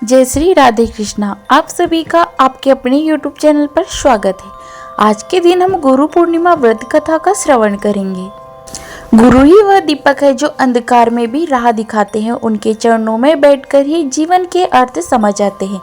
जय श्री राधे कृष्णा। आप सभी का आपके अपने YouTube चैनल पर स्वागत है। आज के दिन हम गुरु पूर्णिमा व्रत कथा का श्रवण करेंगे। गुरु ही वह दीपक है जो अंधकार में भी राह दिखाते हैं। उनके चरणों में बैठकर ही जीवन के अर्थ समझ आते हैं।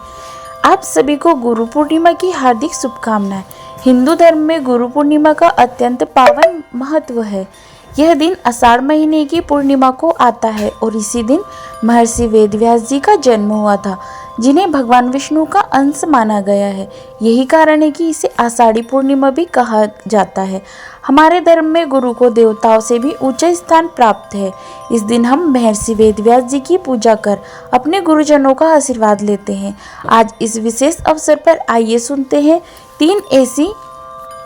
आप सभी को गुरु पूर्णिमा की हार्दिक शुभकामनाएं। हिंदू धर्म में गुरु पूर्णिमा का अत्यंत पावन महत्व है। यह दिन आषाढ़ महीने की पूर्णिमा को आता है और इसी दिन महर्षि वेदव्यास जी का जन्म हुआ था, जिन्हें भगवान विष्णु का अंश माना गया है। यही कारण है कि इसे आषाढ़ी पूर्णिमा भी कहा जाता है। हमारे धर्म में गुरु को देवताओं से भी ऊंचा स्थान प्राप्त है। इस दिन हम महर्षि वेदव्यास जी की पूजा कर अपने गुरुजनों का आशीर्वाद लेते हैं। आज इस विशेष अवसर पर आइए सुनते हैं 3 ऐसी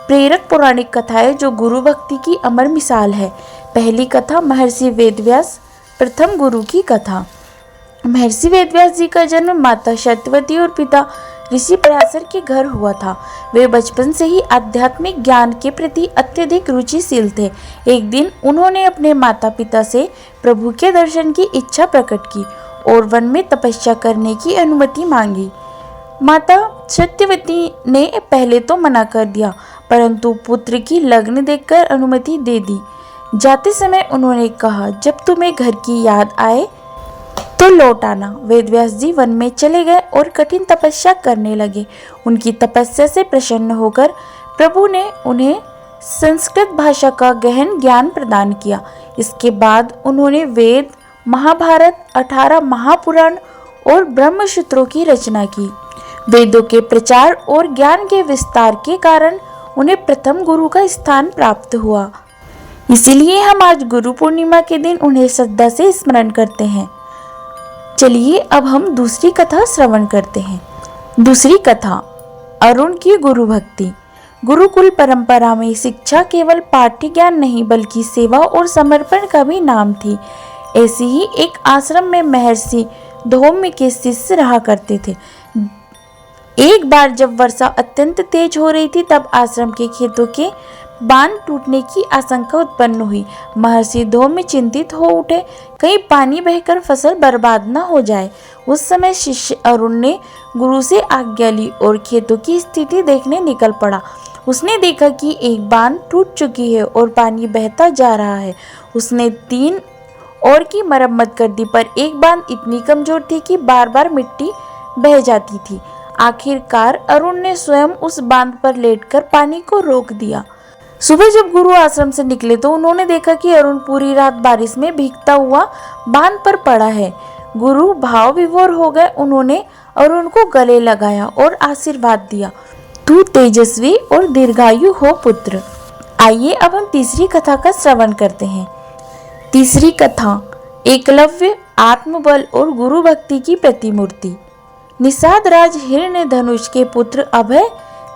प्रेरक पौराणिक कथाएं जो गुरु भक्ति की अमर मिसाल है। पहली कथा, महर्षि वेदव्यास प्रथम गुरु की कथा। महर्षि वेदव्यास जी का जन्म माता सत्यवती और पिता ऋषि पराशर के घर हुआ था। वे बचपन से ही आध्यात्मिक ज्ञान के प्रति अत्यधिक रुचिशील थे। एक दिन उन्होंने अपने माता पिता से प्रभु के दर्शन की इच्छा प्रकट की और वन में तपस्या करने की अनुमति मांगी। माता सत्यवती ने पहले तो मना कर दिया, परंतु पुत्र की लगन देखकर अनुमति दे दी। जाते समय उन्होंने कहा, जब तुम्हें घर की याद आए तो लौट आना। वेदव्यास जी वन में चले गए और कठिन तपस्या करने लगे। उनकी तपस्या से प्रसन्न होकर प्रभु ने उन्हें संस्कृत भाषा का गहन ज्ञान प्रदान किया। इसके बाद उन्होंने वेद, महाभारत, 18 महापुराण और ब्रह्मसूत्रों की रचना की। वेदों के प्रचार और ज्ञान के विस्तार के कारण उन्हें प्रथम गुरु का स्थान प्राप्त हुआ। इसीलिए हम आज गुरु पूर्णिमा के दिन उन्हें श्रद्धा से स्मरण करते हैं। चलिए अब हम दूसरी कथा श्रवण करते हैं। दूसरी कथा, अरुण की गुरु भक्ति। गुरुकुल परंपरा में शिक्षा केवल पाठ्य ज्ञान नहीं बल्कि सेवा और समर्पण का भी नाम थी। ऐसी ही एक आश्रम में महर्षि धौम्य के शिष्य रहा करते थे। एक बार जब वर्षा अत्यंत तेज हो रही थी, तब आश्रम के खेतों के बांध टूटने की आशंका उत्पन्न हुई। महर्षि धौम्य चिंतित हो उठे, कहीं पानी बहकर फसल बर्बाद न हो जाए। उस समय शिष्य अरुण ने गुरु से आज्ञा ली और खेतों की स्थिति देखने निकल पड़ा। उसने देखा कि एक बांध टूट चुकी है और पानी बहता जा रहा है। उसने 3 और की मरम्मत कर दी, पर एक बांध इतनी कमजोर थी कि बार बार मिट्टी बह जाती थी। आखिरकार अरुण ने स्वयं उस बांध पर लेटकर पानी को रोक दिया। सुबह जब गुरु आश्रम से निकले तो उन्होंने देखा कि अरुण पूरी रात बारिश में भीगता हुआ बांध पर पड़ा है। गुरु भाव विभोर हो गए। उन्होंने अरुण को गले लगाया और आशीर्वाद दिया, तू तेजस्वी और दीर्घायु हो पुत्र। आइए अब हम तीसरी कथा का श्रवण करते हैं। तीसरी कथा, एकलव्य, आत्मबल और गुरु भक्ति की प्रतिमूर्ति। निषाद राज हिरण्यधनुष के पुत्र अभय,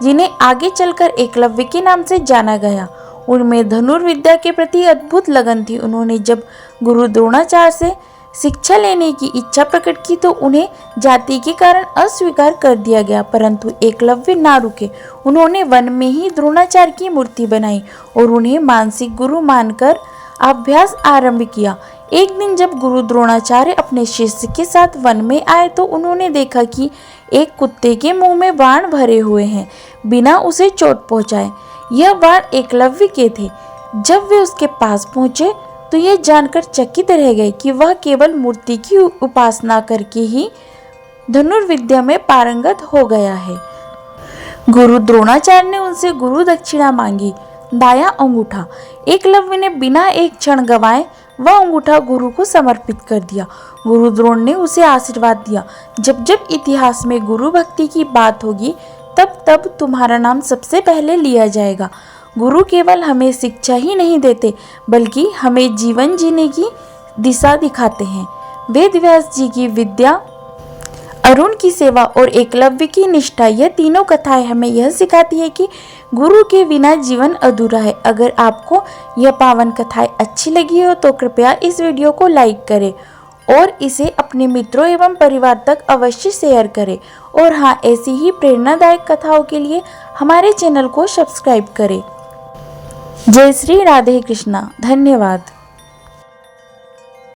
जिन्हें आगे चलकर एकलव्य के नाम से जाना गया, उनमें धनुर्विद्या के प्रति अद्भुत लगन थी। उन्होंने जब गुरु द्रोणाचार्य से शिक्षा लेने की इच्छा प्रकट की तो उन्हें जाति के कारण अस्वीकार कर दिया गया, परंतु एकलव्य ना रुके। उन्होंने वन में ही द्रोणाचार्य की मूर्ति बनाई और उन्हें मानसिक गुरु मानकर अभ्यास आरंभ किया। एक दिन जब गुरु द्रोणाचार्य अपने शिष्य के साथ वन में आए तो उन्होंने देखा कि एक कुत्ते के मुंह में बाण भरे हुए हैं, बिना उसे चोट पहुंचाए। यह बाण एकलव्य के थे। जब वे उसके पास पहुंचे तो यह जानकर चकित रह गए कि वह केवल मूर्ति की उपासना करके ही धनुर्विद्या में पारंगत हो गया है। गुरु द्रोणाचार्य ने उनसे गुरु दक्षिणा मांगी, दायां अंगूठा। एकलव्य ने बिना एक क्षण गंवाए वह अंगूठा गुरु को समर्पित कर दिया। गुरु द्रोण ने उसे आशीर्वाद दिया, जब जब इतिहास में गुरु भक्ति की बात होगी तब तब तुम्हारा नाम सबसे पहले लिया जाएगा। गुरु केवल हमें शिक्षा ही नहीं देते बल्कि हमें जीवन जीने की दिशा दिखाते हैं। वेदव्यास जी की विद्या, अरुण की सेवा और एकलव्य की निष्ठा, यह तीनों कथाएं हमें यह सिखाती है कि गुरु के बिना जीवन अधूरा है। अगर आपको यह पावन कथाएं अच्छी लगी हो तो कृपया इस वीडियो को लाइक करें और इसे अपने मित्रों एवं परिवार तक अवश्य शेयर करें। और हाँ, ऐसी ही प्रेरणादायक कथाओं के लिए हमारे चैनल को सब्सक्राइब करें। जय श्री राधे कृष्णा। धन्यवाद।